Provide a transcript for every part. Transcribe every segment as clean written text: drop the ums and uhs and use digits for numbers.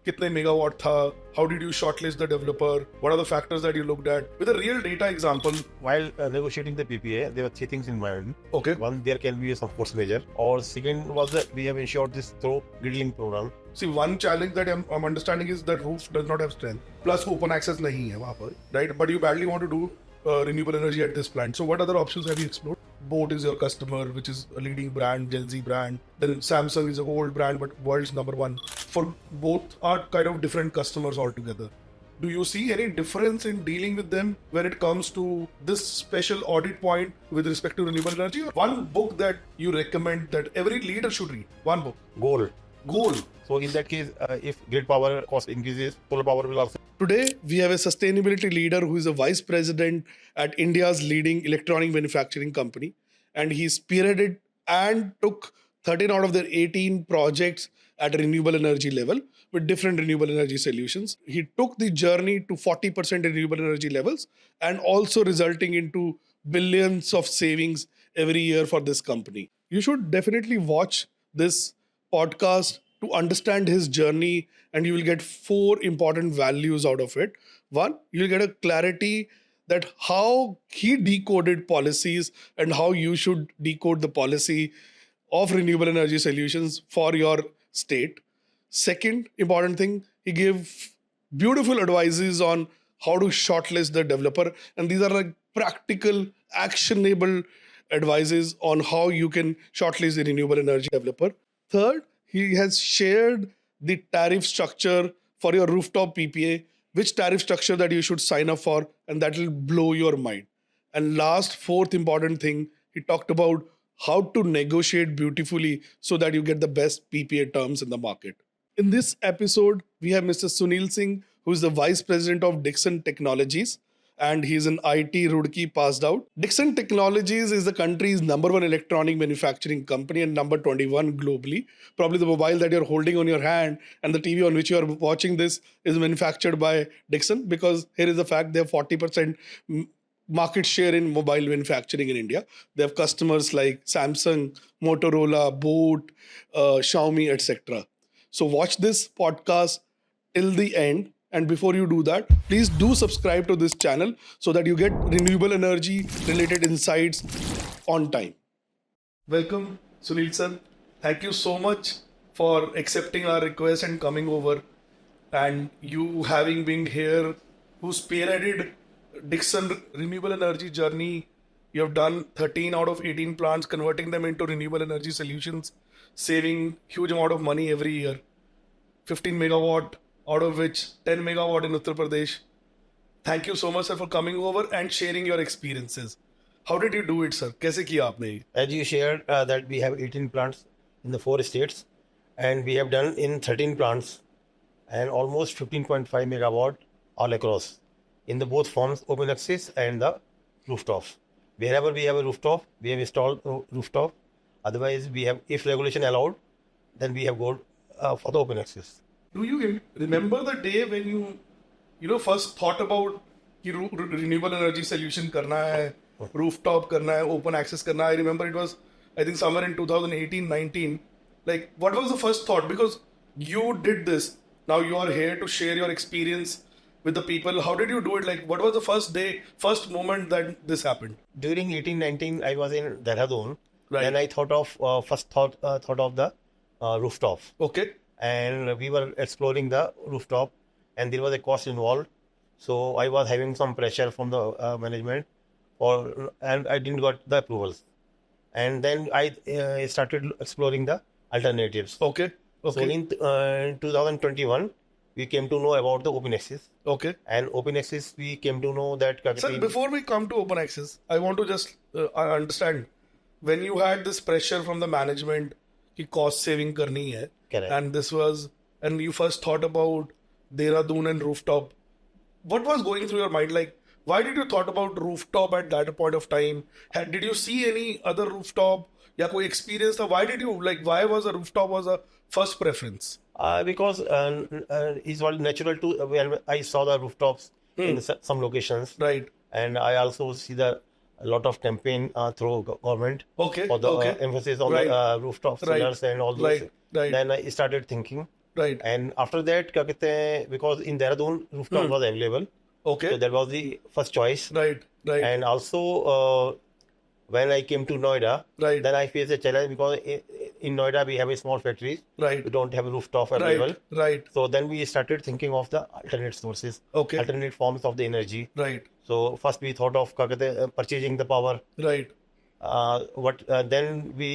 कितने megawatt था, how did you shortlist the developer, what are the factors that you looked at with a real data example. While negotiating the PPA, there were three things in mind. Okay. One, there can be some force measure, or second was that we have ensured this through griddling program. See, one challenge that I'm understanding is that roof does not have strength. Plus open access nahi hai wahan par, right? But you badly want to do renewable energy at this plant. So what other options have you explored? Boat is your customer, which is a leading brand, Gen Z brand. Then Samsung is an old brand, but world's number one. For both are kind of different customers altogether. Do you see any difference in dealing with them when it comes to this special audit point with respect to renewable energy? One book that you recommend that every leader should read. One book. Goal. So in that case, if grid power cost increases, solar power will also. Today, we have a sustainability leader who is a vice president at India's leading electronic manufacturing company. And he spearheaded and took 13 out of their 18 projects at a renewable energy level with different renewable energy solutions. He took the journey to 40% renewable energy levels and also resulting into billions of savings every year for this company. You should definitely watch this podcast to understand his journey, and you will get 4 important values out of it. One, you'll get a clarity that how he decoded policies and how you should decode the policy of renewable energy solutions for your state. Second important thing, he gave beautiful advices on how to shortlist the developer, and these are like practical, actionable advices on how you can shortlist the renewable energy developer. Third, he has shared the tariff structure for your rooftop PPA, which tariff structure that you should sign up for, and that will blow your mind. And last, fourth important thing, he talked about how to negotiate beautifully so that you get the best PPA terms in the market. In this episode, we have Mr. Suneel Singh, who is the Vice President of Dixon Technologies, and he's an IT Roorkee passed out. Dixon Technologies is the country's #1 electronic manufacturing company and number 21 globally. Probably the mobile that you're holding on your hand and the TV on which you are watching this is manufactured by Dixon, because here is the fact: they have 40% market share in mobile manufacturing in India. They have customers like Samsung, Motorola, Boat, Xiaomi, etc. So watch this podcast till the end. And before you do that, please do subscribe to this channel so that you get renewable energy related insights on time. Welcome, Suneel sir. Thank you so much for accepting our request and coming over. And you having been here, who spearheaded Dixon renewable energy journey. You have done 13 out of 18 plants, converting them into renewable energy solutions, saving huge amount of money every year. 15 megawatt, out of which 10 megawatt in Uttar Pradesh. Thank you so much, sir, for coming over and sharing your experiences. How did you do it, sir? कैसे किया आपने? As you shared that we have 18 plants in the 4 states, and we have done in 13 plants and almost 15.5 megawatt all across in the both forms, open access and the rooftop. Wherever we have a rooftop, we have installed a rooftop. Otherwise, we have, if regulation allowed, then we have gone for the open access. Do you remember the day when you first thought about कि renewable energy solution करना है, rooftop करना है, open access करना है? I remember it was, I think, somewhere in 2018-19. Like, what was the first thought? Because you did this. Now you are here to share your experience with the people. How did you do it? Like, what was the first day, first moment that this happened? During 18-19, I was in Dehradun. Right. Then I thought of thought of the rooftop. Okay. And we were exploring the rooftop, and there was a cost involved. So I was having some pressure from the management, and I didn't got the approvals. And then I started exploring the alternatives. Okay. So in 2021, we came to know about the open access. Okay. And open access, we came to know that. Sir, before we come to open access, I want to just understand, when you had this pressure from the management कि cost saving करनी है, correct, and you first thought about Dehradun and rooftop, what was going through your mind? Like, why did you thought about rooftop at that point of time? Did you see any other rooftop? या कोई experience था? Why was a rooftop was a first preference? Because it's all natural to, when I saw the rooftops in some locations. Right. And I also see a lot of campaign through government. Okay. For the emphasis on the rooftop sellers and all those. Right. Then I started thinking Right. And after that, क्या कहते हैं, because in Dehradun rooftop was available, so Okay. that was the first choice. Right. Right. And also, when I came to Noida, Right. then I faced a challenge because in Noida we have a small factory. Right. We don't have a rooftop available. Right. Right. So then we started thinking of the alternate sources, Okay. alternate forms of the energy. Right. So first we thought of क्या कहते हैं, purchasing the power. Right. Then we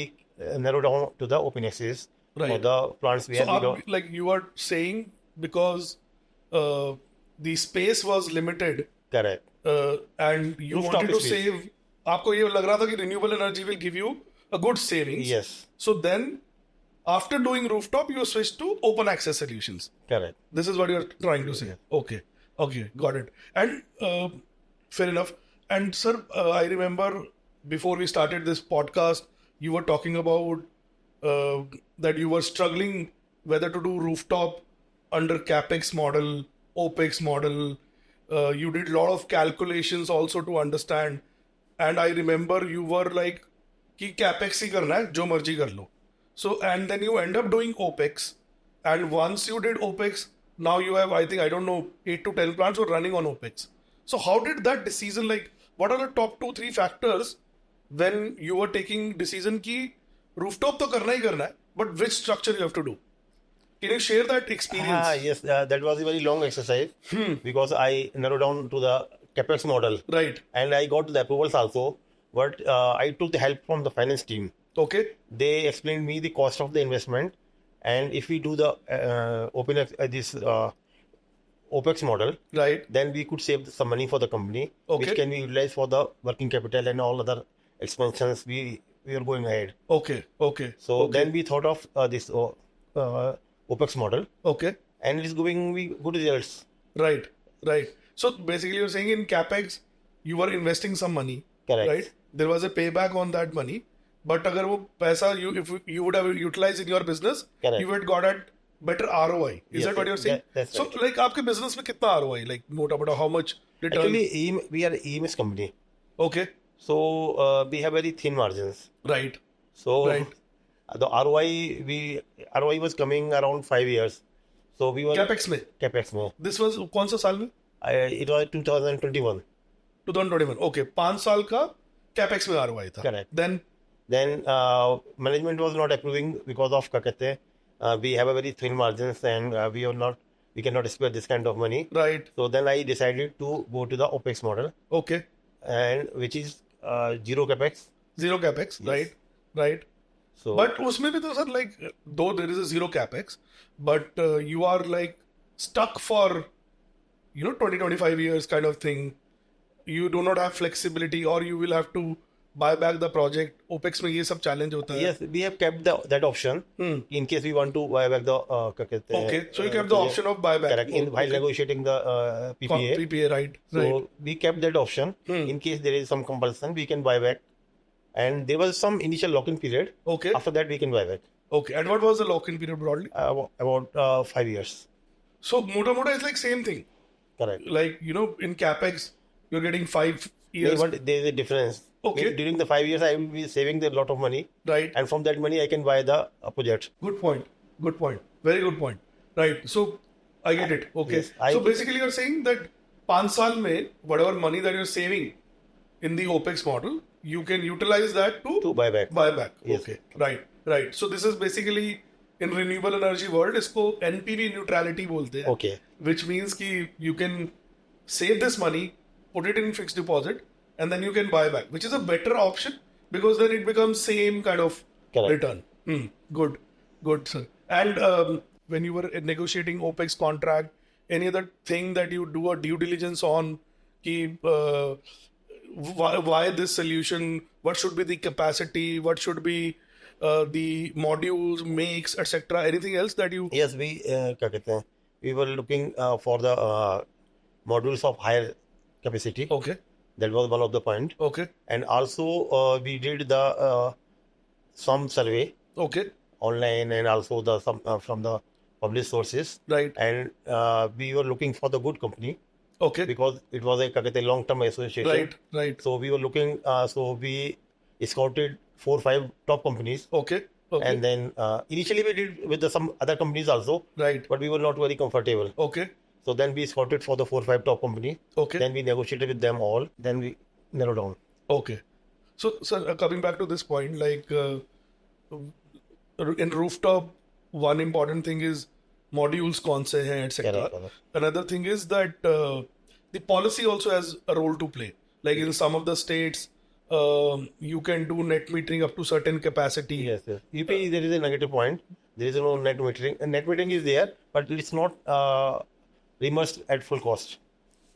narrowed down to the open access for Right. the plants we So, have. like you are saying, because the space was limited, Correct. and you Rooftop wanted to space. save, आपको ये लग रहा था कि renewable energy will give you a good savings. Yes. So then, after doing rooftop, you switched to open access solutions. Correct. This is what you're trying to say. Okay. Okay. Got it. And fair enough. And sir, I remember before we started this podcast, you were talking about that you were struggling whether to do rooftop under CAPEX model, OPEX model. You did a lot of calculations also to understand. And I remember you were like, कि CAPEX ही करना है, जो मर्जी कर लो. So, and then you end up doing OPEX. And once you did OPEX, now you have, I think, I don't know, 8 to 10 plants were running on OPEX. So how did that decision, like, what are the top 2-3 factors when you were taking decision ki rooftop to karna hi karna hai, but which structure you have to do? Can you share that experience? Yes, that was a very long exercise because I narrowed down to the CAPEX model. Right. And I got the approvals also, but I took the help from the finance team. Okay. They explained me the cost of the investment, and if we do the OPEX model, Right. then we could save some money for the company, Okay. which can be utilized for the working capital and all other expansions we are going ahead. Okay. Okay. So okay. then we thought of this OPEX model, Okay. and it is giving me good results. Right. Right. So basically, you're saying in CAPEX, you were investing some money. Correct. Right. There was a payback on that money. But अगर वो पैसा if you would have utilized in your business, Correct. you would got at better ROI. Is Yes, that what you're saying? that's So right. like आपके business में कितना ROI? Like मोटा मोटा how much return? Actually, we are an EMS company, Okay. so we have very thin margins. Right. So Right. the ROI was coming around 5 years. So we were CAPEX में. CAPEX में. This was कौन सा साल में? It was 2021. 2021. Okay. 5 साल का CAPEX में ROI था. Correct. Then Management was not approving because of क्या कहते हैं, we have a very thin margins and we cannot spend this kind of money. right. So then I decided to go to the OPEX model, Okay. and which is zero CAPEX. Zero CAPEX. Yes. Right. Right. So But उसमें भी तो sir like though there is a zero CAPEX, but you are like stuck for 20-25 years kind of thing. You do not have flexibility, or you will have to buy back the project. OPEX में ये सब challenge होता है. yes, we have kept that option in case we want to buy back the क्या कहते हैं, Okay. So you kept the option of buyback. correct, while negotiating the PPA. PPA, right. So Right. we kept that option in case there is some compulsion, we can buy back. And there was some initial lock-in period. Okay. After that, we can buy back. Okay. And what was the lock-in period broadly? About 5 years. So mota is like same thing. Correct. Like, in CAPEX, you're getting 5 Yeah, years. but there is a difference. Okay. During the 5 years, I will be saving a lot of money. Right. And from that money, I can buy the project. Good point. Good point. Very good point. Right. So I get it. Okay. Yes, So basically, you're saying that 5 saal mein, whatever money that you're saving in the OPEX model, you can utilize that to buy back. Buy back. Yes. Okay. Right. Right. So this is basically in renewable energy world, इसको NPV neutrality बोलते हैं. Okay. Which means कि you can save this money, put it in fixed deposit, and then you can buy back, which is a better option because then it becomes same kind of Correct. return. Good, sir. And when you were negotiating OPEX contract, any other thing that you do a due diligence on, ki, why this solution, what should be the capacity, what should be the modules, makes, etc. Anything else that you... Yes, क्या कहते हैं, we were looking for the modules of higher capacity. Okay. That was one of the point. Okay. And also we did the some survey Okay. online and also the some from the published sources. Right. And we were looking for the good company Okay. because it was a क्या कहते हैं, long-term association. Right. Right. So we were looking. So we scouted 4-5 top companies. Okay. Okay. And then initially we did with some other companies also, Right. but we were not very comfortable. Okay. So then we scouted for the 4 or 5 top company. Okay. Then we negotiated with them all. Then we narrowed down. Okay. So, sir, coming back to this point, like in rooftop, one important thing is modules kaun se hain, etc. Correct, correct. Another thing is that the policy also has a role to play. Like in some of the states, you can do net metering up to certain capacity. Yes, yes. UP, there is a negative point. There is no net metering. Net metering is there, but it's not reimbursed at full cost.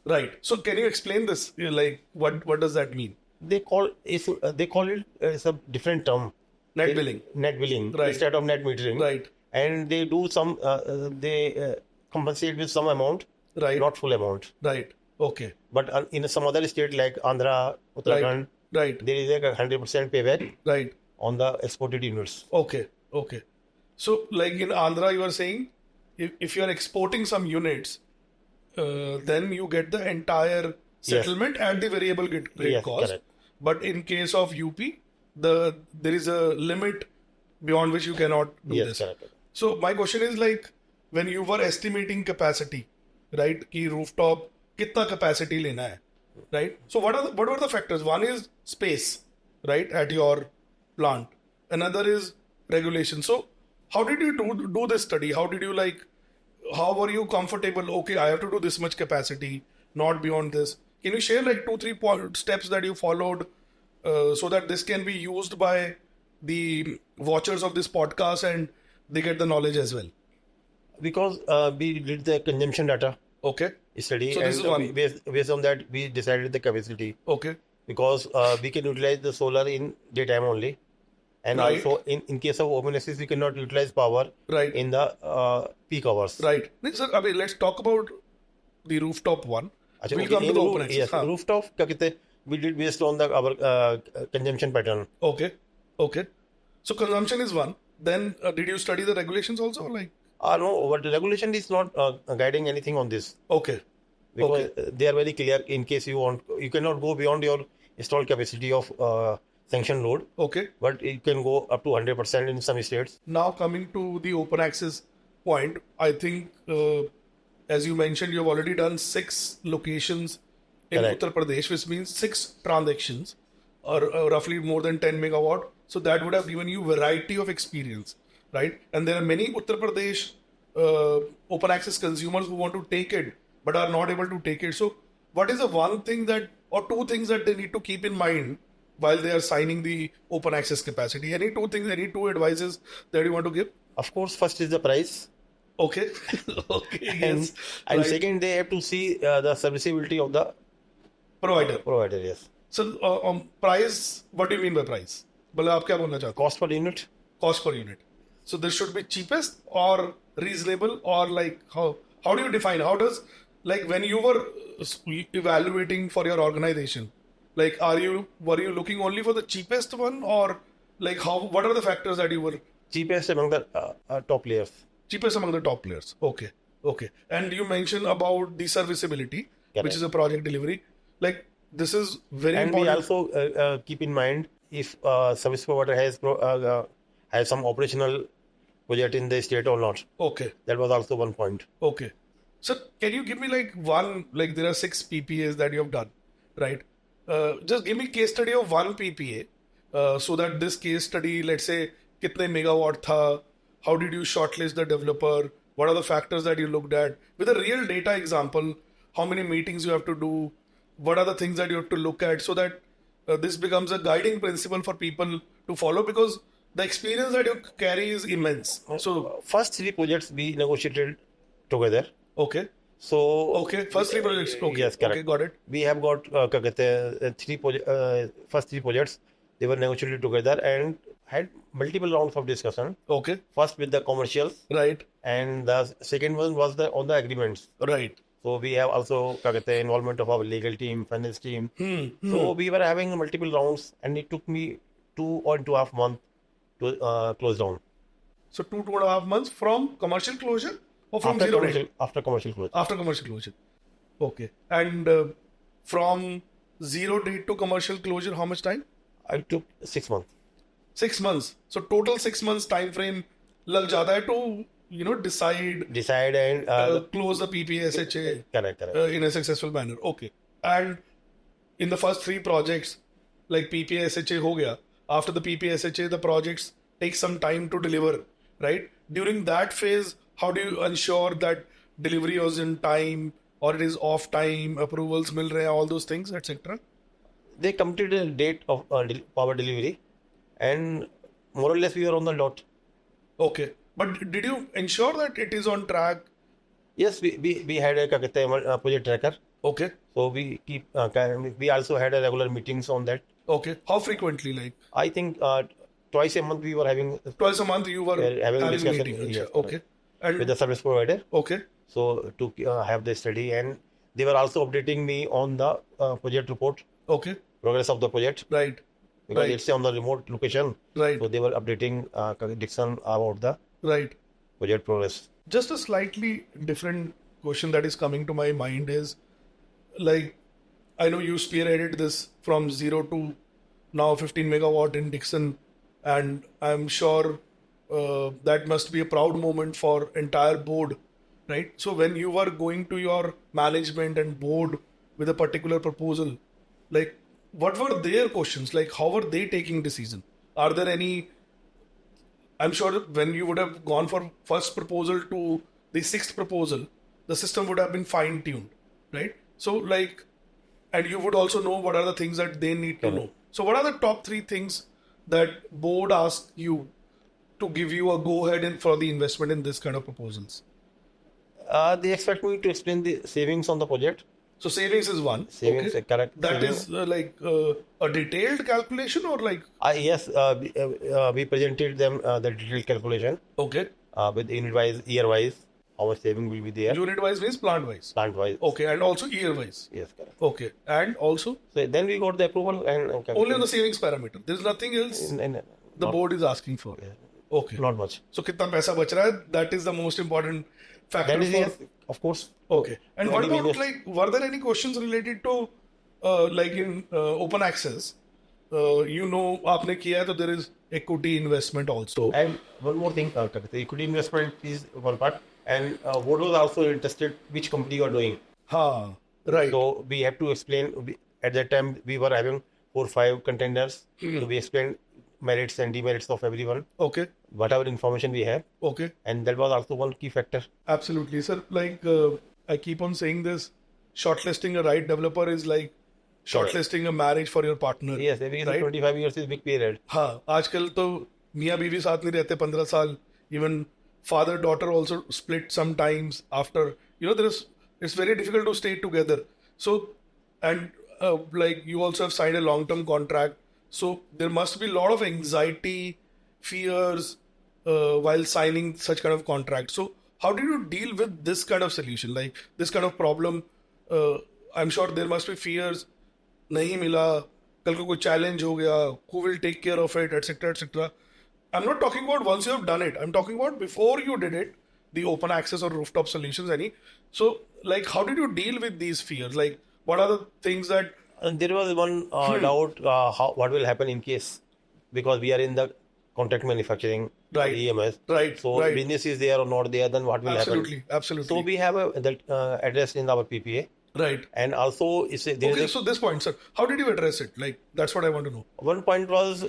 Right. So, can you explain this? Like, what does that mean? They call it it's a different term. Net billing. Net billing Right. instead of net metering. Right. And they do some. They compensate with some amount, Right. not full amount. Right. Okay. But in some other state like Andhra, Uttarakhand, Right. there is a 100% payback Right. on the exported units. Okay. Okay. So, like in Andhra, you are saying if you are exporting some units, then you get the entire settlement at the variable rate Yes, cost. correct. But in case of UP, there is a limit beyond which you cannot do Yes, this. correct. So my question is like when you were estimating capacity, right? Ki rooftop kitna capacity lena hai, right? So what were the factors? One is space, right, at your plant. Another is regulation. So how did you do this study? How did you how were you comfortable? Okay, I have to do this much capacity, not beyond this. Can you share like 2-3 steps that you followed so that this can be used by the watchers of this podcast and they get the knowledge as well? Because we did the consumption data Okay. study, So this is and one. based on that we decided the capacity. Okay. Because we can utilize the solar in daytime only, and Right. also in case of open access we cannot utilize power Right. in the peak hours. Right. Sir, I mean, let's talk about the rooftop one. Achha, We'll okay, come to in the roo- open access. Yes, Haan. rooftop क्या कहते हैं, we did based on our consumption pattern. Okay. Okay. So consumption is one. Then did you study the regulations also? Like, No, but the regulation is not guiding anything on this, okay. because they are very clear. In case you cannot go beyond your installed capacity of sanction load, Okay. but it can go up to 100% in some states. Now coming to the open access point, I think as you mentioned, you've already done 6 locations in Correct. Uttar Pradesh, which means 6 transactions or roughly more than 10 megawatt. So that would have given you variety of experience, right? And there are many Uttar Pradesh open access consumers who want to take it but are not able to take it. So what is the one thing that or 2 things that they need to keep in mind while they are signing the open access capacity? Any 2 things, any 2 advices that you want to give? Of course, first is the price, Okay. Okay. and Yes. and Right. second they have to see the serviceability of the Provider. provider. Yes, So price, what do you mean by price? मतलब आप क्या बोलना चाहते हो? cost per unit. Cost per unit. So this should be cheapest or reasonable or like how do you define? How does like when you were evaluating for your organization, like were you looking only for the cheapest one or like what are the factors that you were Cheapest among the top players. cheapest among the top players? Okay. Okay. And you mentioned about the serviceability, Correct. which is a project delivery. Like this is very And we important. also keep in mind if service provider has some operational project in the state or not. Okay. That was also one point. Okay. So can you give me like there are 6 PPAs that you have done, right? Just give me case study of one PPA so that this case study, let's say, kitne megawatt tha, how did you shortlist the developer, what are the factors that you looked at, with a real data example, how many meetings you have to do, what are the things that you have to look at so that this becomes a guiding principle for people to follow because the experience that you carry is immense. So, First 3 projects we negotiated together. okay. So Okay, first 3 projects. Okay, Yes, correct. Okay, got it. We have got क्या कहते हैं, first 3 projects they were negotiated together and had multiple rounds of discussion. Okay, First with the commercials, right, and the second one was on the agreements. right. So we have also क्या कहते हैं, involvement of our legal team, finance team. So we were having multiple rounds, and it took me 2.5 months to close down. So 2.5 months from commercial closure or from After zero commercial, date? after commercial close. After commercial closure. Okay, and from zero date to commercial closure, how much time? I took 6 months. 6 months. So total 6 months time frame lag jata hai to decide and close the PPA SHA correct. in a successful manner. Okay. And in the first 3 projects, like PPA SHA ho gaya. After the PPA SHA, the projects take some time to deliver, right? During that phase, how do you ensure that delivery was in time or it is off time, approvals mil rahe, all those things, etc.? They completed a date of power delivery, and more or less we are on the dot. Okay. But did you ensure that it is on track? Yes, we had a project tracker. Okay. So we keep we also had a regular meetings on that. Okay. How frequently? Like I think twice a month we were having twice a month you were having discussion meeting. yes, Okay. And with the service provider. okay. So to have the study, and they were also updating me on the project report, Okay. progress of the project, Right. because Right. it's on the remote location. Right. So they were updating Dixon about the Right. project progress. Just a slightly different question that is coming to my mind is like, I know you spearheaded this from 0 to now 15 megawatt in Dixon, and I'm sure that must be a proud moment for entire board, right? So when you were going to your management and board with a particular proposal, like what were their questions? Like how were they taking decision? Are there any? I'm sure that when you would have gone for first proposal to the 6th proposal, the system would have been fine tuned, right? So like, and you would also know what are the things that they need to know. So what are the top 3 things that board asked you to give you a go ahead in for the investment in this kind of proposals? They expect me to explain the savings on the project. So savings is one. Savings, Okay. correct. That Savings. is like a detailed calculation or like Yes, we presented them the detailed calculation okay. with unit wise, year wise, how much saving will be there, Unit wise means plant wise. plant wise. Okay, and also year wise. Yes, correct. Okay, and also So then we got the approval and only on the savings parameter. There's nothing else the board is asking for. Okay. not much. So कितना पैसा बच रहा है? That is the most important factor. That is for, yes, of course. Okay. And what Any about business. like were there any questions related to like in open access? आपने किया है तो there is equity investment also. And one more thing, the equity investment is one part, and board was also interested which company you are doing. हाँ, right. So we have to explain. At that time, we were having 4 or 5 contenders. So we explained merits and demerits of everyone, Okay. whatever information we have, Okay. and that was also one key factor. Absolutely, sir. Like I keep on saying this, shortlisting a right developer is like shortlisting a marriage for your partner. Yes, because right? 25 years is big period. हाँ, आजकल तो मियाँ बीवी साथ नहीं रहते 15 साल. Even father daughter also split sometimes after. It's very difficult to stay together. So and like you also have signed a long-term contract. So there must be a lot of anxiety, fears while signing such kind of contract. So how do you deal with this kind of solution, like this kind of problem? I'm sure there must be fears. नहीं मिला, कल को कोई challenge हो गया, who will take care of it, etc., etc. I'm not talking about once you have done it. I'm talking about before you did it, the open access or rooftop solutions. So, like, how did you deal with these fears? Like, what are the things that? And there was one doubt what will happen in case, because we are in the contract manufacturing, Right. EMS. Right, So right. business is there or not there, then what will Absolutely, happen? absolutely. So we have that addressed in our PPA. Right. And also, So this point, sir, how did you address it? Like, that's what I want to know. one point was,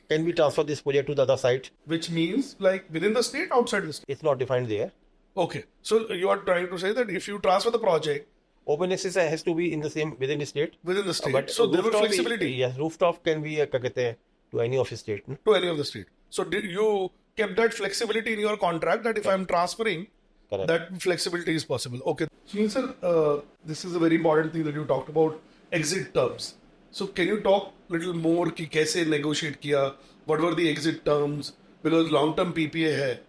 can we transfer this project to the other site? Which means, like, within the state, outside the state. It's not defined there. Okay. So you are trying to say that if you transfer the project Open access has to be in the same within the state. within the state, But so there will rooftop flexibility yes, rooftop can be to any of the state. No? to any of the state. So did you kept that flexibility in your contract that if I'm transferring, Correct. that flexibility is possible. Okay. Suneel sir, this is a very important thing that you talked about, exit terms. So can you talk little more कि कैसे negotiate किया? What were the exit terms? Because long term PPA है,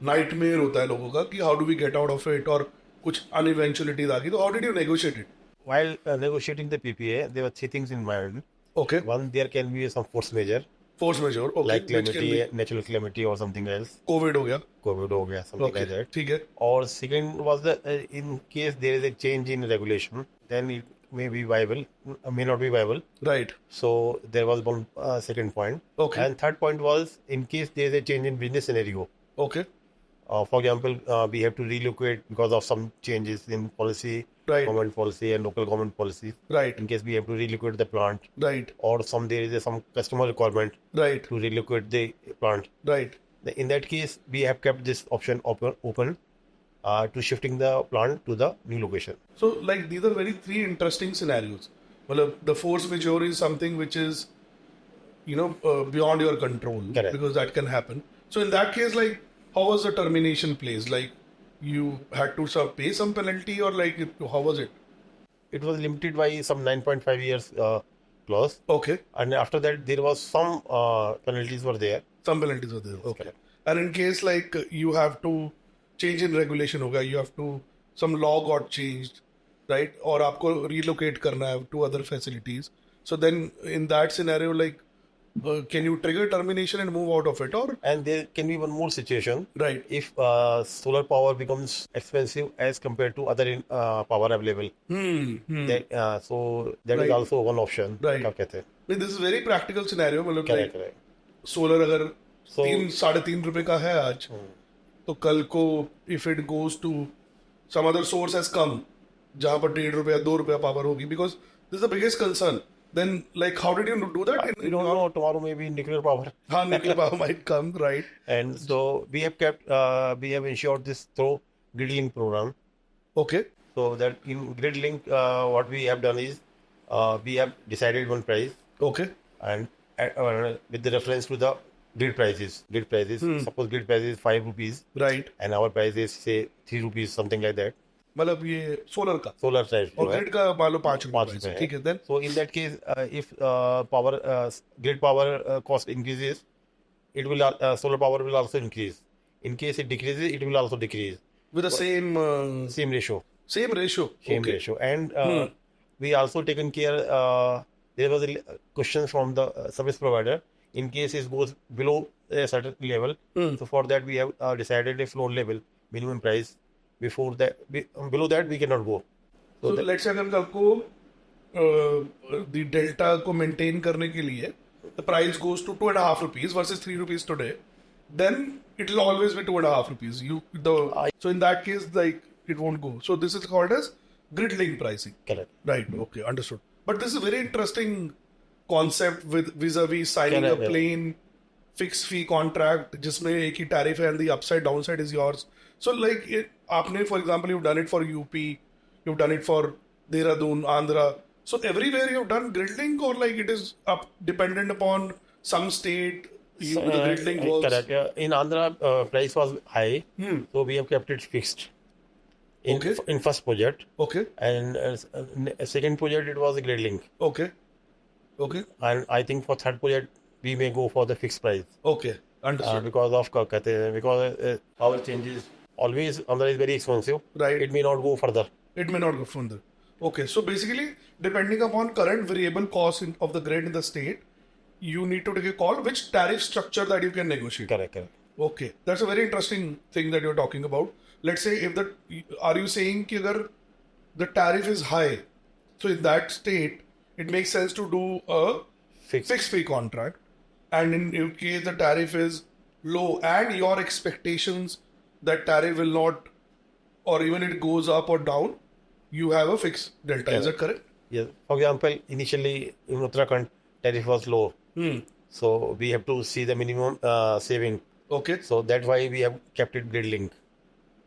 nightmare होता है लोगों का कि how do we get out of it और कुछ uneventualities आ गई तो how did you negotiate it? While negotiating the PPA, there were 3 things in mind. Okay. One, there can be some force major, Force majeure. Okay. like which can calamity, be natural calamity or something else. COVID हो गया. COVID हो गया, something Okay. like that. ठीक है. Or second was in case there is a change in regulation, then may be viable, may not be viable. Right. So there was one second point. Okay. And third point was in case there is a change in business scenario. Okay. For example, we have to relocate because of some changes in policy, Right. government policy and local government policy. Right. In case we have to relocate the plant, Right. or there is some customer requirement Right. to relocate the plant. Right. In that case, we have kept this option open to shifting the plant to the new location. So, like, these are very three interesting scenarios. Well, the force majeure is something which is, beyond your control. Correct. Because that can happen. So, in that case, like, how was the termination placed? Like, you had to pay some penalty, or like, how was it? It was limited by some 9.5 years clause. Okay. And after that, there was some penalties were there. Some penalties are there. Okay. Correct. And in case like you have to change in regulation होगा, you have to, some law got changed, right? और आपको relocate करना है to other facilities. So then in that scenario, like, can you trigger termination and move out of it, or? And there can be one more situation. Right. If solar power becomes expensive as compared to other power available. So that Right. is also one option. Right. क्या कहते हैं? I mean, this is very practical scenario. मतलब Correct, like, correct. Solar अगर So- 3-3.5 रुपए का है आज, तो कल को if it goes to some other source has come, जहाँ पर 1.5 रुपया 2 रुपया पावर होगी, because this is the biggest concern. Then like how did you do that? We don't know, tomorrow maybe nuclear power. हाँ, nuclear power might come, right? And so we have kept, we have ensured this through grid link program. Okay. So that in grid link, what we have done is we have decided one price, Okay. and with the reference to the grid prices. Suppose grid price is 5 rupees, Right. and our price is say 3 rupees, something like that. मतलब ये solar का Solar side. और grid का मान लो 5 5 रुपए, रुपए ठीक है? Then So in that case, if grid power cost increases, it will solar power will also increase. In case it decreases, it will also decrease. with the same Same ratio. same ratio. Same Okay. ratio. And we also taken care, there was a question from the service provider, in case it goes below a certain level. So for that we have decided a floor level minimum price. Before that, below that we cannot go. So let's say अगर आपको the delta को maintain करने के लिए the price goes to 2.5 rupees versus 3 rupees today, then it will always be 2.5 rupees. So in that case, like, it won't go. So this is called as grid link pricing. Correct. Right. Okay. Understood. But this is a very interesting concept with vis-a-vis signing Correct, a plain fixed fee contract जिसमें एक ही tariff है and the upside downside is yours. So like आपने, for example, you've done it for UP, you've done it for Dehradun, Andhra. So everywhere you've done grid link, or like it is dependent upon some state. The grid link works. Correct. In Andhra, price was high, so we have kept it fixed. In first project, Okay. and second project it was a grid link, Okay. Okay. and I think for third project we may go for the fixed price Okay. Understood. because of क्या कहते हैं, because power changes always. Andhra is very expensive. Right. It may not go further. It may not go further. Okay. So basically, depending upon current variable cost of the grid in the state, you need to take a call which tariff structure that you can negotiate. Correct. Okay, that's a very interesting thing that you're talking about. Let's say are you saying कि अगर the tariff is high, so in that state it makes sense to do a fixed fee contract, and in case the tariff is low and your expectations that tariff will not, or even it goes up or down, you have a fixed delta. Is that correct? Yes. For example, initially in Uttarakhand tariff was low, so we have to see the minimum saving. Okay. So that's why we have kept it grid link.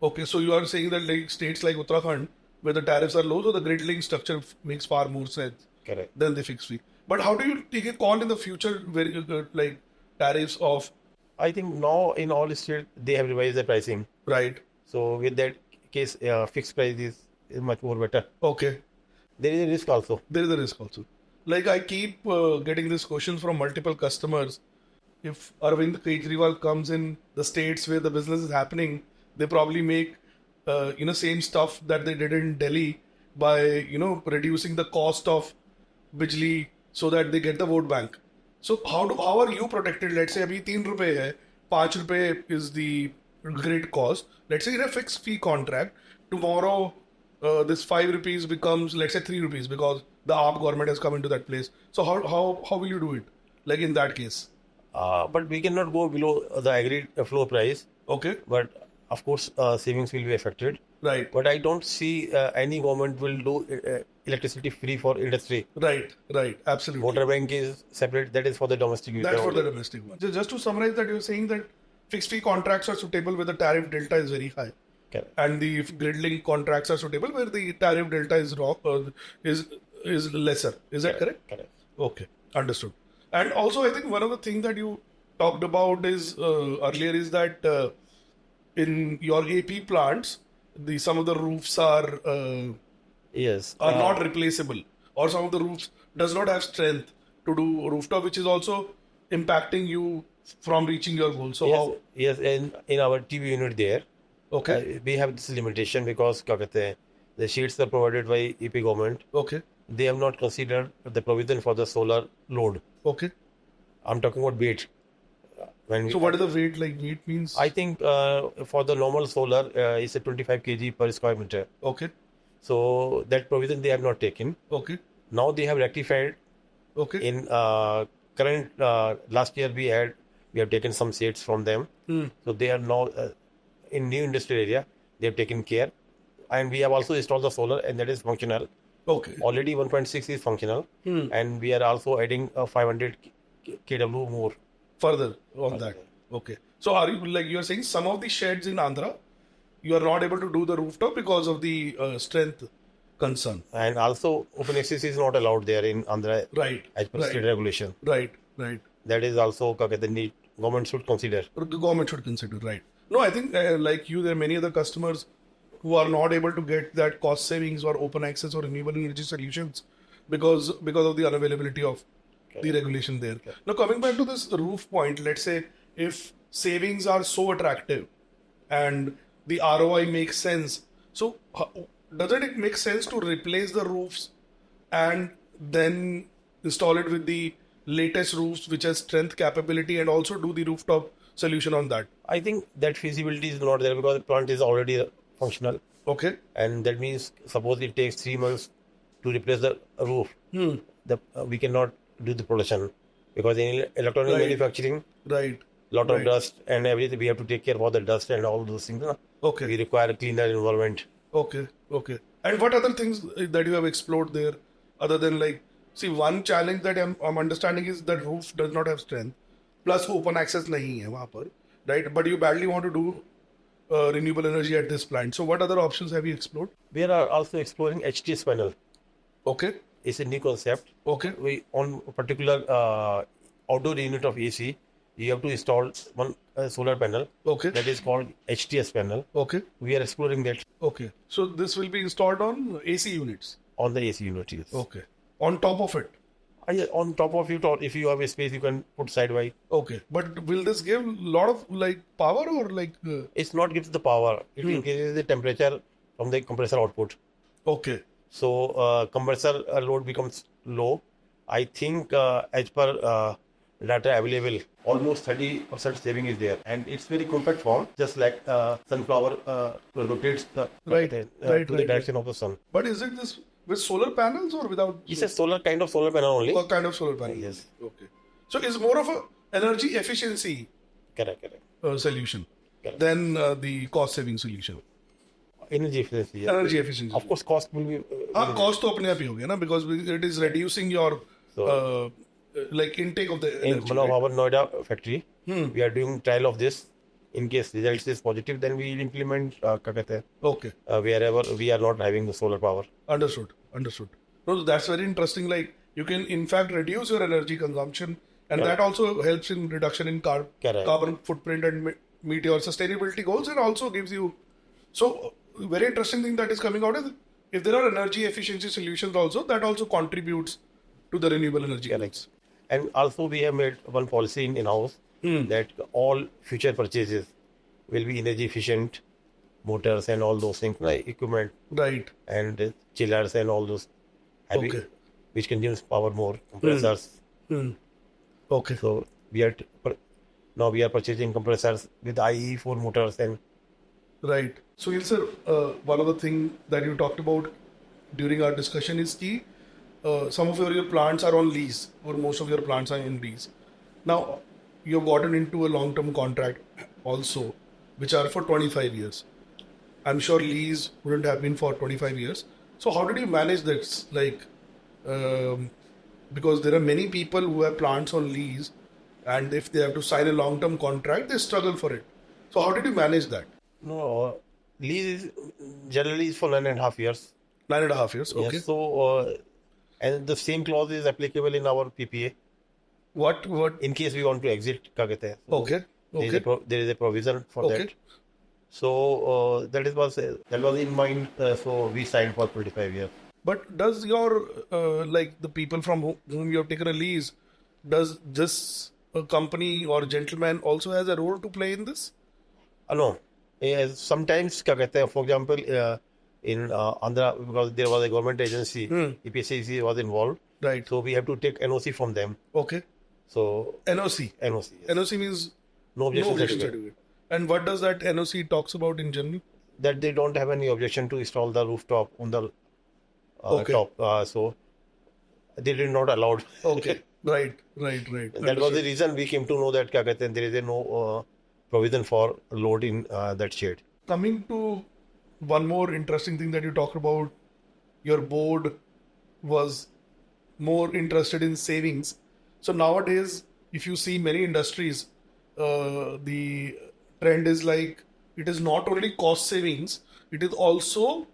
Okay, so you are saying that like states like Uttarakhand, where the tariffs are low, so the grid link structure makes far more sense Correct. than the fixed fee. But how do you take a call in the future where you get like tariffs of, I think now in all states they have revised the pricing. right? So with that case, fixed price is much more better. Okay, There is a risk also. there is a risk also. Like I keep getting these questions from multiple customers. If Arvind Kejriwal comes in the states where the business is happening, they probably make same stuff that they did in Delhi by reducing the cost of bijli so that they get the vote bank. So how are you protected? Let's say अभी 3 रुपए है, 5 रुपए is the grid cost. Let's say in a fixed fee contract, tomorrow this 5 rupees becomes, let's say, 3 rupees because the AAP government has come into that place. So how will you do it? Like in that case? But we cannot go below the agreed floor price. Okay. But of course, savings will be affected. Right. But I don't see any government will do electricity free for industry. Right. Absolutely. Water bank is separate. That is for the domestic user. That's for the domestic one. Just to summarize that, you're saying that fixed fee contracts are suitable where the tariff delta is very high. Correct. And the grid link contracts are suitable where the tariff delta is is lesser. Is that correct? Correct. Okay, understood. And also, I think one of the things that you talked about is earlier is that in your AP plants, some of the roofs are Yes. not replaceable, or some of the roofs does not have strength to do rooftop, which is also impacting you from reaching your goal. So how? Yes. In our TV unit there, Okay. we have this limitation because क्या कहते हैं, the sheets are provided by EP government. Okay. They have not considered the provision for the solar load. Okay. I'm talking about weight. So what is the weight like? Weight means? I think for the normal solar, it's a 25 kg per square meter. Okay. So that provision they have not taken. Okay. Now they have rectified. Okay. In current last year we have taken some shades from them. So they are now in new industrial area. They have taken care, and we have also installed the solar, and that is functional. Okay. Already 1.6 is functional, and we are also adding 500 kW more. Further on that. Okay. So are you you're saying some of the sheds in Andhra, you are not able to do the rooftop because of the strength concern? And also open access is not allowed there in Andhra. Right. As per state regulation. Right. That is also the need government should consider. The government should consider, right. No, I think like you, there are many other customers who are not able to get that cost savings or open access or renewable energy solutions because of the unavailability of the regulation there. Now, coming back to this roof point, let's say if savings are so attractive and the ROI makes sense, so doesn't it make sense to replace the roofs and then install it with the latest roofs which has strength capability and also do the rooftop solution on that? I think that feasibility is not there because the plant is already functional. Okay. And that means suppose it takes 3 months to replace the roof. We cannot do the production because in electronic manufacturing, lot of dust and everything, we have to take care of all the dust and all those things. Okay. We require a cleaner environment. Okay. And what other things that you have explored there other than one challenge that I'm understanding is that roof does not have strength plus open access nahi hai wahan par, right? But you badly want to do renewable energy at this plant. So what other options have you explored? We are also exploring HTS panel. Okay. It's a new concept. Okay. We on a particular outdoor unit of AC, you have to install one solar panel. Okay. That is called HTS panel. Okay. We are exploring that. Okay. So this will be installed on AC units? On the AC unit, yes. Okay. On top of it? On top of it, or if you have a space, you can put sidewise. Okay. But will this give a lot of power or It's not gives the power. It increases the temperature from the compressor output. Okay. So compressor load becomes low. I think as per data available, almost 30% saving is there, and it's very compact form, just like sunflower rotates to the direction of the sun. But is it this with solar panels or without? It's a kind of solar panel only. A kind of solar panel. Yes. Okay. So it's more of a energy efficiency Correct. solution Correct. than the cost saving solution. Energy efficiency. Yeah. Energy efficiency. Of course, cost will be. Cost to apne aap hi ho gaya na, because it is reducing your intake of the energy. In one of our Noida factory, we are doing trial of this. In case results is positive, then we will implement Okay. Wherever we are not having the solar power. Understood. No, that's very interesting. You can in fact reduce your energy consumption, and that also helps in reduction in carbon footprint and meet your sustainability goals, and also gives you. So very interesting thing that is coming out is if there are energy efficiency solutions also, that also contributes to the renewable energy. Correct. And also we have made one policy in-house that all future purchases will be energy efficient, motors and all those things, like equipment, right, and chillers and all those heavy, which consumes power more, compressors. Okay. So we are purchasing compressors with IE4 motors and. Right. Suneel sir, one of the things that you talked about during our discussion is that some of your plants are on lease, or most of your plants are in lease. Now, you've gotten into a long-term contract also, which are for 25 years. I'm sure lease wouldn't have been for 25 years. So how did you manage this? Like, um, because there are many people who have plants on lease, and if they have to sign a long-term contract, they struggle for it. So how did you manage that? No, lease is generally is for 9.5 years. 9.5 years. Yes. Okay. So, and the same clause is applicable in our PPA. What? What? In case we want to exit, क्या कहते हैं? So Okay. there is Okay. there is a provision for Okay. that. So that was in mind. So we signed for 25 years. But does your like the people from whom you have taken a lease, does this company or gentleman also has a role to play in this? No, sometimes क्या कहते हैं? For example, in Andhra, because there was a government agency, EPCC was involved. Right. So we have to take NOC from them. Okay. So NOC. NOC. Yes. NOC means No no objection objection certificate. certificate. And what does that NOC talks about in general? That they don't have any objection to install the rooftop on the Okay. top. So they did not allowed. Okay. Right. Right. Right. That was the reason we came to know that क्या कहते हैं, there is a no provision for load in that shade. Coming to one more interesting thing that you talked about, your board was more interested in savings. So nowadays, if you see many industries, the trend is like it is not only cost savings, it is also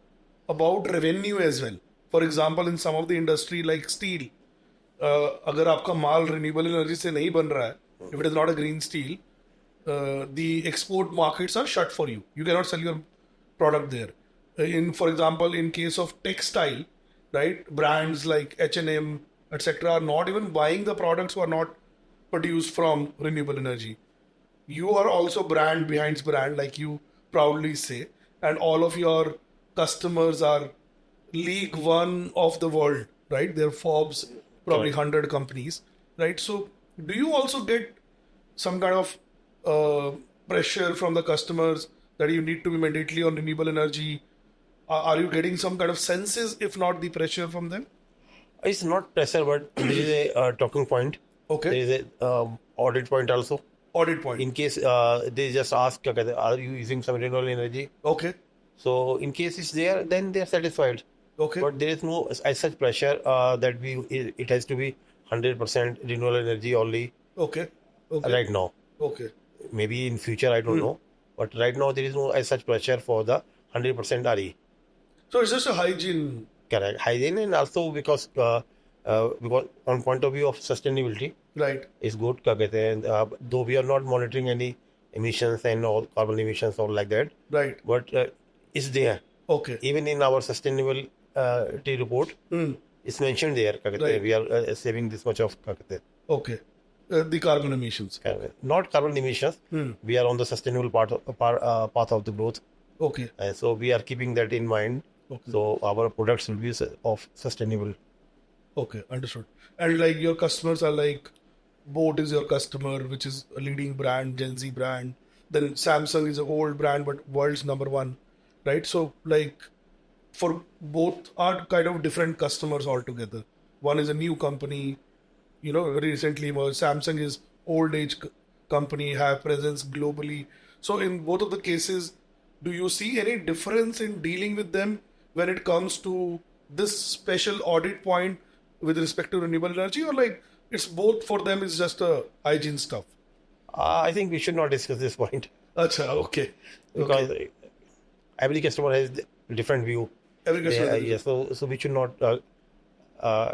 about revenue as well. For example, in some of the industry like steel, अगर आपका माल renewable energy से नहीं बन रहा है, if it is not a green steel, the export markets are shut for you. You cannot sell your product there. For example, in case of textile, right, brands like H&M, etc., are not even buying the products who are not produced from renewable energy. You are also brand behind brand, like you proudly say, and all of your customers are League One of the world, right? They're Forbes, probably 100 companies, right? So, do you also get some kind of pressure from the customers that you need to be mandatorily on renewable energy? Are you getting some kind of senses, if not the pressure from them? It's not pressure, but there is a talking point. Okay. There is a audit point also. Audit point. In case they just ask, क्या कहते हैं, are you using some renewable energy? Okay. So in case it's there, then they are satisfied. Okay. But there is no as such pressure that it has to be 100% renewable energy only Okay. Okay. right now. Okay. Maybe in future I don't know, but right now there is no as such pressure for the 100% RE. So it's just a hygiene. Correct. Hygiene, and also because on point of view of sustainability, Right. is good. क्या कहते हैं, though we are not monitoring any emissions and all carbon emissions or like that, Right. but it's there. Okay. Even in our sustainability report, it's mentioned there. क्या कहते हैं, Right. we are saving this much of क्या कहते हैं, Okay. The carbon emissions. not carbon emissions. We are on the sustainable path of the growth, Okay. and so we are keeping that in mind. Okay. So our products will be of sustainable. Okay. Understood. And like your customers are like, Boat is your customer, which is a leading brand, Gen Z brand. Then Samsung is an old brand, but world's number one, right? So like, for both are kind of different customers altogether. One is a new company, very recently emerged. Samsung is old age company, have presence globally. So in both of the cases, do you see any difference in dealing with them when it comes to this special audit point with respect to renewable energy, or like it's both for them is just a hygiene stuff? I think we should not discuss this point Acha, okay. because every customer has different view. Every customer has Yeah, so we should not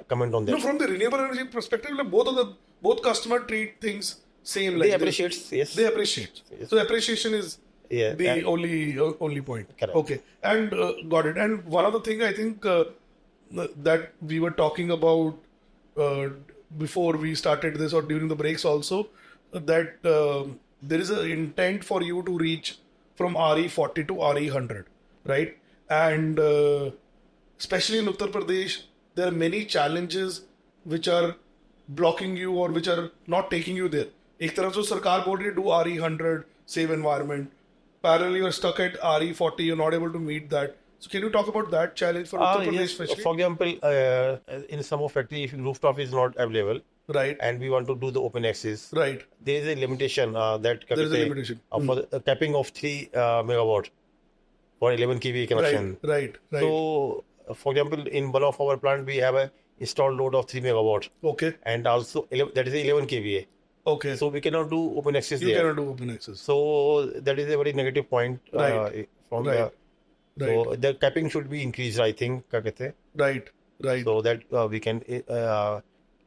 comment on that. No, from the renewable energy perspective, like both customer treat things same. Like They appreciate, yes. They appreciate. So appreciation is Yeah, the and- only point. Correct. Okay, and got it. And one other thing I think that we were talking about before we started this or during the breaks also, that there is an intent for you to reach from RE40 to RE100, right? And especially in Uttar Pradesh, there are many challenges which are blocking you or which are not taking you there. एक तरफ से सरकार बोल रही है do RE100, save environment, parallel you're stuck at RE40, you're not able to meet that. So can you talk about that challenge for Uttar Pradesh Yes, especially? for example, in some of factory, if rooftop is not available, Right, and we want to do the open access, right. there is a limitation that There is a limitation. for the capping of 3 megawatt for 11 kV connection. Right. So, for example, in one of our plant, we have a installed load of 3 megawatt, Okay, and also that is 11 kVA. okay. So we cannot do open access You there. cannot do open access. So that is a very negative point Right. from Right. the. So the capping should be increased, I think, क्या कहते हैं? Right. So that we can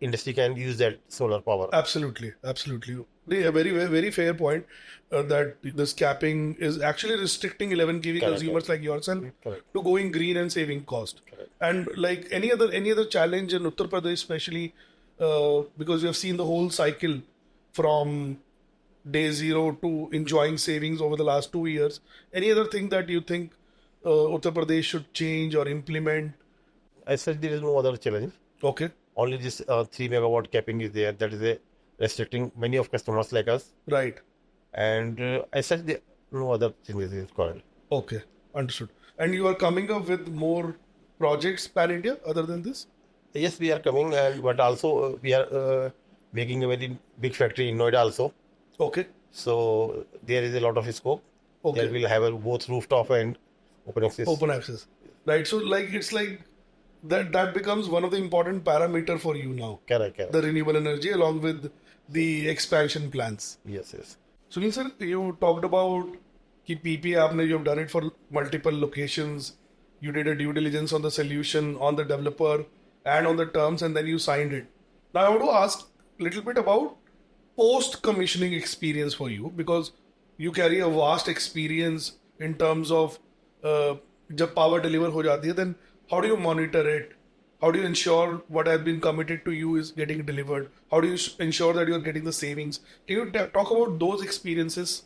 industry can use that solar power. Absolutely. A very fair point that this capping is actually restricting 11 kV Correct, consumers like yourself Correct. to going green and saving cost. Correct. And like any other challenge in Uttar Pradesh, especially because we have seen the whole cycle from day zero to enjoying savings over the last 2 years. Any other thing that you think Uttar Pradesh should change or implement? As such, there is no other challenge. Okay. Only this 3 megawatt capping is there. That is restricting many of customers like us. Right. And as such, no other thing is required. Okay. Understood. And you are coming up with more projects pan India other than this? Yes, we are coming, but also we are making a very big factory in Noida also. Okay. So there is a lot of scope. Okay. There will have both rooftop and open access. Open access. Right. So like it's like that becomes one of the important parameter for you now. Correct. The renewable energy along with the expansion plans. Yes. Sunil sir, you talked about कि PPA आपने, you have done it for multiple locations. You did a due diligence on the solution, on the developer, and on the terms, and then you signed it. Now I want to ask a little bit about post-commissioning experience for you, because you carry a vast experience in terms of जब power deliver हो जाती है, then how do you monitor it? How do you ensure what has been committed to you is getting delivered? How do you ensure that you are getting the savings? Can you talk about those experiences?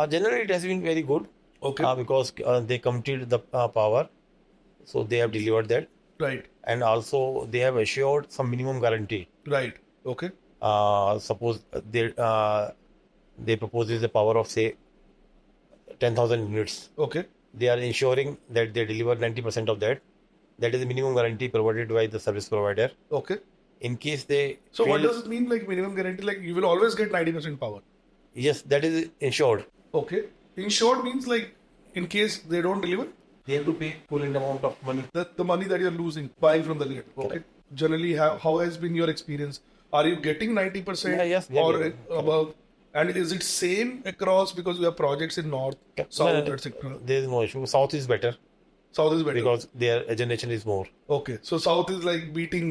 Generally, it has been very good. Okay. Because they committed the power, so they have delivered that, Right. and also they have assured some minimum guarantee. Right. Okay. Suppose they propose the power of say 10,000 units. Okay. They are ensuring that they deliver 90% of that. That is the minimum guarantee provided by the service provider. Okay. In case they So fail, what does it mean, like minimum guarantee? Like you will always get 90% power. yes, that is ensured. Okay. Insured means like in case they don't deliver, They have to pay full amount of money. the money that you're losing buying from the grid. Okay. Correct. Generally, how has been your experience? Are you getting 90% Yeah, yes, we are or getting. above? And is it same across, because we have projects in north, south, etc. There is no issue. South is better South is better. because their generation is more. Okay, so south is like beating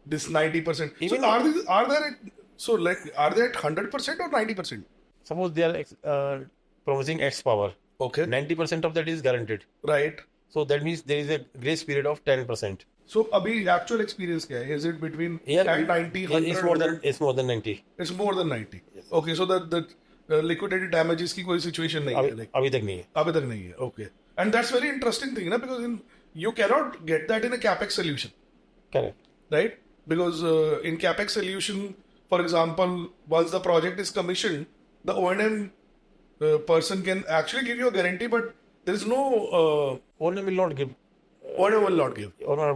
this 90%. Even- so are they at 100% or 90%? Suppose they are promising X power. Okay. 90% of that is guaranteed. Right. So that means there is a grace period of 10%. So abhi actual experience kya hai? Is it between Yeah, 90, 100? it's more than 90. It's more than 90. Okay, so the liquidated damages की कोई situation नहीं है. Like, अभी तक नहीं है. अभी तक नहीं है. Okay. And that's very interesting thing, na? Because you cannot get that in a CAPEX solution, Correct. right? Because in CAPEX solution, for example, once the project is commissioned, the O&M person can actually give you a guarantee, but there is no Owner will not give. O&M will not give. Owner,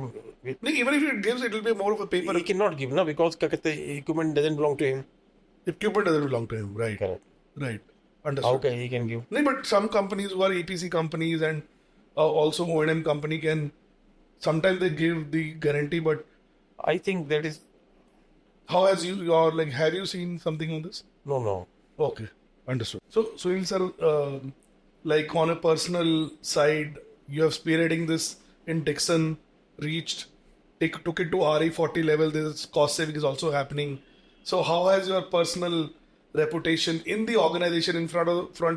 No, even if it gives, it will be more of a paper. he cannot give, na, because क्या कहते हैं, equipment doesn't belong to him. Equipment doesn't belong to him, right? Correct. Right. Understood. How can he can give? No, but some companies who are EPC companies and also O&M company can sometimes they give the guarantee, but I think that is how has have you seen something on this? no. Okay, understood. So Sunil sir, like on a personal side, you have spearheading this in Dixon, took it to RE40 level. This cost saving is also happening. So how has your personal reputation in the organization, in front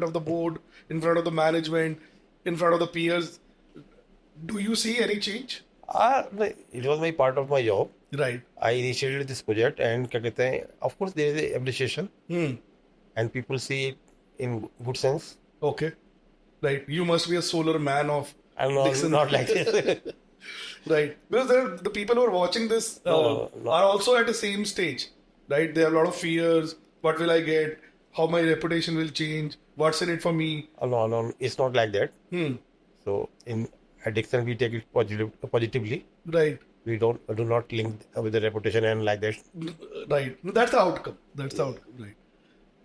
of the board, in front of the management, in front of the peers? Do you see any change? It was my part of my job. Right. I initiated this project, and क्या कहते हैं, of course there is a appreciation, and people see it in good sense. Okay. Right. You must be a solar man of I'm Dixon. not like this. Right. Because the people who are watching this No. are also at the same stage. Right. They have a lot of fears. What will I get? how my reputation will change, what's in it for me. No, it's not like that. Hmm. So in addiction, we take it positively. Right. We do not link with the reputation and like that. Right. That's the outcome. That's the outcome. Right.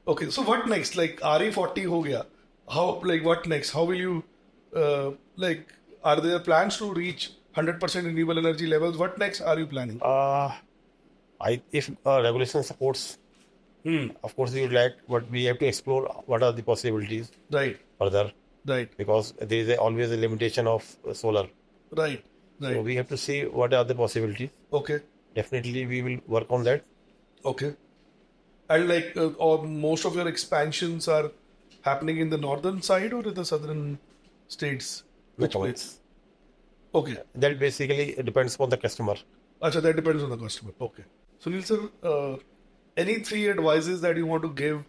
Okay. So what next? Like RE40 ho gaya. How, like, what next? How will you, like, are there plans to reach 100% renewable energy levels? What next are you planning? If regulation supports, of course we would like, but we have to explore what are the possibilities Right. further, Right. because there is always a limitation of solar. Right. Right. So we have to see what are the possibilities. Okay. Definitely, we will work on that. Okay. And like, or most of your expansions are happening in the northern side or in the southern states? No Which comments. place? Okay. That basically depends upon the customer. Acha, that depends on the customer. Okay. Sunil sir, any three advices that you want to give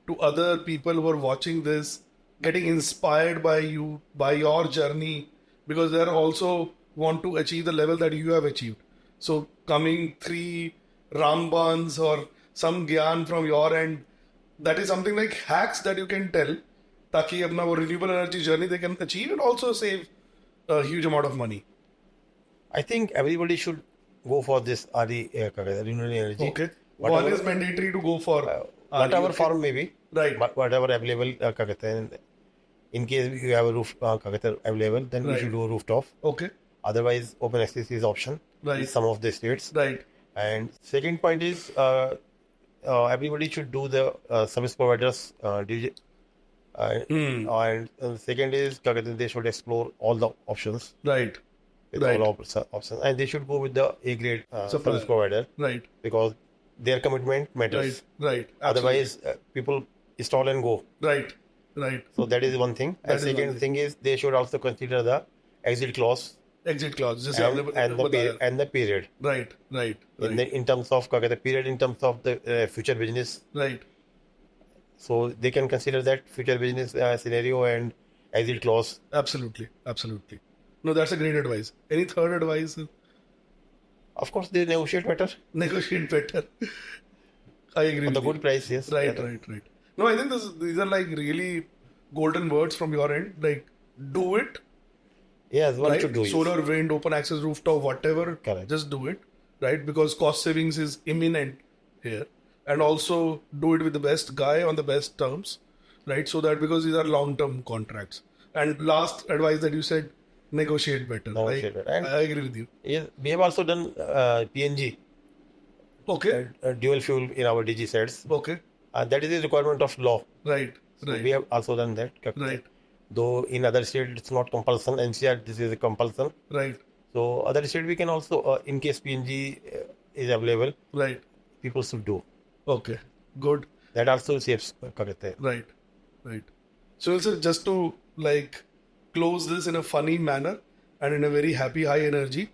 to other people who are watching this, getting inspired by you, by your journey, because they are also want to achieve the level that you have achieved. So coming three Rambans or some gyan from your end, that is something like hacks that you can tell, ताकि अपना वो renewable energy journey they can achieve and also save a huge amount of money. I think everybody should go for this renewable energy. Okay. Whatever, One is mandatory to go for whatever okay. form may be, Right. whatever available. In case you have a roof available, then we Right. should do a rooftop. Okay. Otherwise, open access is option Right. in some of the states. Right. And second point is everybody should do the service providers and second is they should explore all the options Right. with Right. all options, and they should go with the A grade Supplier. service provider, Right. because their commitment matters. Right. Right. Otherwise, people install and go. Right. Right. So that is one thing. That And is one second thing is they should also consider the exit clause Exit clause. Just and the period. Right. Right. Right. In terms of period, in terms of the future business. Right. So they can consider that future business scenario and exit clause. Absolutely. Absolutely. No, that's a great advice. Any third advice? Of course, they negotiate better Negotiate better. I agree for the with you. good price. Yes. Right, Yeah. right, right. No, I think these are like really golden words from your end. Like, do it. Yes, one Right? should do it. Solar, wind, open access, rooftop, whatever. Correct. Just do it. Right? Because cost savings is imminent here. And also do it with the best guy on the best terms. Right? So that because these are long-term contracts. And last advice that you said, negotiate better. Negotiate better. And- I agree with you. Yes, we have also done PNG, Okay. dual fuel in our DG sets. Okay. That is a requirement of law. Right. So Right. we have also done that. Right. Though in other states it's not compulsion, NCR this is a compulsion. Right. So other state we can also, in case PNG is available, Right. people should do. Okay. Good. That also saves. Right. Right. So, sir, just to like close this in a funny manner and in a very happy, high energy,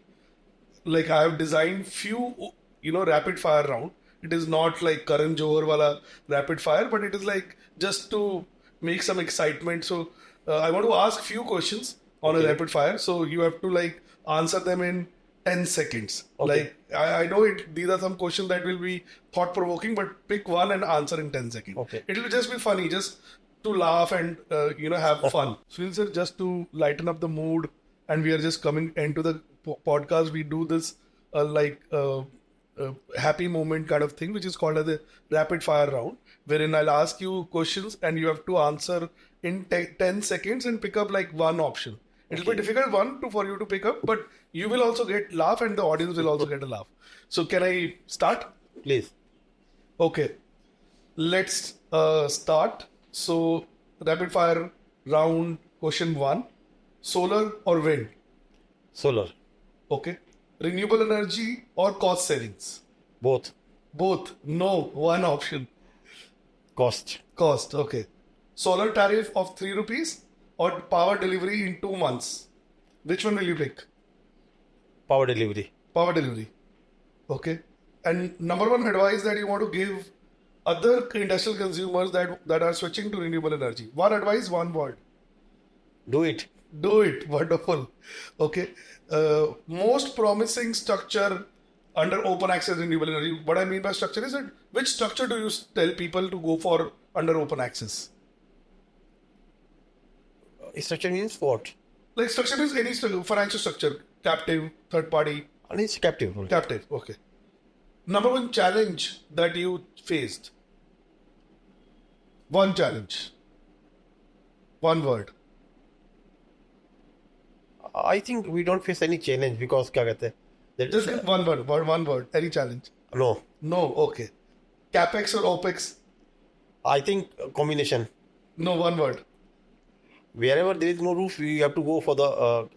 like I have designed few, rapid fire round. It is not like Karan Johar wala rapid fire, but it is like just to make some excitement. So, I want to ask few questions on a rapid fire. So you have to like answer them in 10 seconds. Okay. Like I know these are some questions that will be thought provoking, but pick one and answer in 10 seconds. Okay. It will just be funny, just to laugh and have fun. Sunil sir, just to lighten up the mood, and we are just coming into the podcast. We do this happy moment kind of thing, which is called as a rapid fire round, wherein I'll ask you questions and you have to answer in 10 seconds and pick up like one option. It'll be difficult for you to pick up, but you will also get laugh and the audience will also get a laugh. So can I start? Please. Okay, let's start. So rapid fire round question 1: solar or wind? Solar. Okay. Renewable energy or cost savings? Both. Both. No, one option. Cost. Cost. Okay. Solar tariff of 3 rupees or power delivery in 2 months? Which one will you pick? Power delivery. Power delivery. Okay. And number one advice that you want to give other industrial consumers that are switching to renewable energy? One advice, one word. Do it. Do it. Wonderful. Okay. Most promising structure under open access renewable energy. What I mean by structure is that which structure do you tell people to go for under open access? Structure means what? Like structure is any financial structure, captive, third party, And it's captive. only. captive. Okay. Number one challenge that you faced. One challenge. One word. I think we don't face any challenge because क्या कहते हैं? Just give one word. One word. Any challenge. No. No. Okay. CAPEX or OPEX. I think combination. No. One word. Wherever there is no roof, we have to go for the.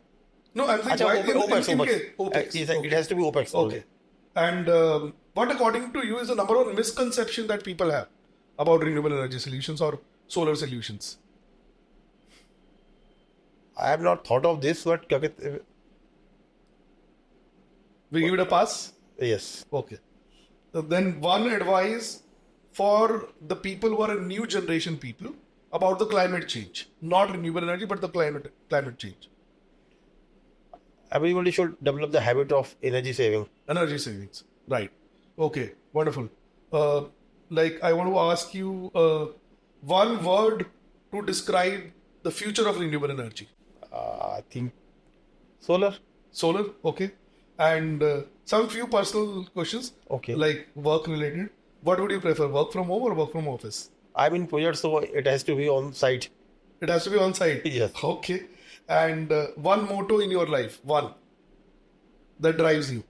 No. I'm saying Achha, why OPEX. OPEX. Yes, it has to be OPEX. Okay. And what, according to you, is the number one misconception that people have about renewable energy solutions or solar solutions? I have not thought of this, but क्या कहते हैं? We give it a pass? Yes. Okay. So then one advice for the people who are a new generation people about the climate change. Not renewable energy, but the climate change. Everybody should develop the habit of energy saving. Energy savings. Right. Okay. Wonderful. Like I want to ask you one word to describe the future of renewable energy. I think solar. Solar. Okay. And some few personal questions. Okay. Like work related. What would you prefer? Work from home or work from office? I'm in project, so it has to be on site. It has to be on site. Yes. Okay. And one motto in your life. One. That drives you.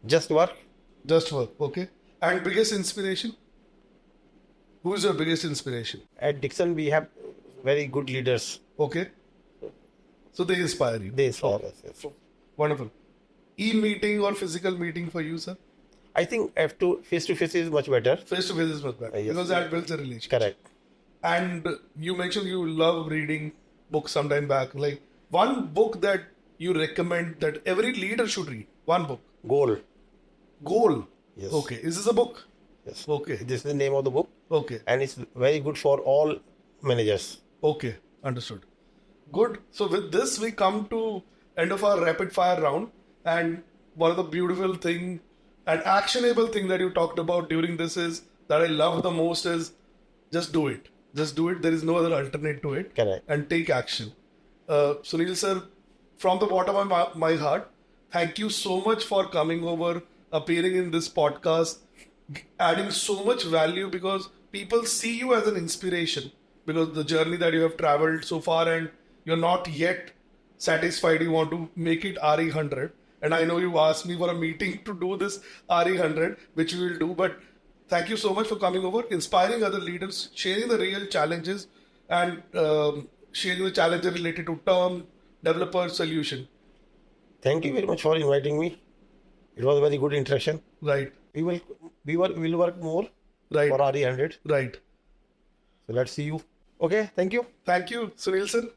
Just work. Just work. Okay. And biggest inspiration? Who is your biggest inspiration? At Dixon, we have very good leaders. Okay. So they inspire you. They inspire us. Yes. Wonderful. E-meeting or physical meeting for you, sir? I think face to face is much better. Face to face is much better Yes. because that builds a relationship. Correct. And you mentioned you love reading books sometime back. Like one book that you recommend that every leader should read. One book. Goal. Goal. Yes. Okay. Is this a book? Yes. Okay. This is the name of the book, Okay. and it's very good for all managers. Okay. Understood. Good. So with this, we come to end of our rapid fire round. And one of the beautiful thing and actionable thing that you talked about during this is that I love the most is just do it. Just do it. There is no other alternate to it. Correct. And take action. Suneel sir, from the bottom of my heart, thank you so much for coming over, appearing in this podcast, adding so much value because people see you as an inspiration because the journey that you have traveled so far and you're not yet satisfied. You want to make it RE100. And I know you asked me for a meeting to do this RE100, which we will do. But thank you so much for coming over, inspiring other leaders, sharing the real challenges and sharing the challenges related to term, developer, solution. Thank you very much for inviting me. It was a very good interaction. Right. We will work more Right. for RE100. Right. So let's see you. Okay. Thank you. Thank you, Suneel sir.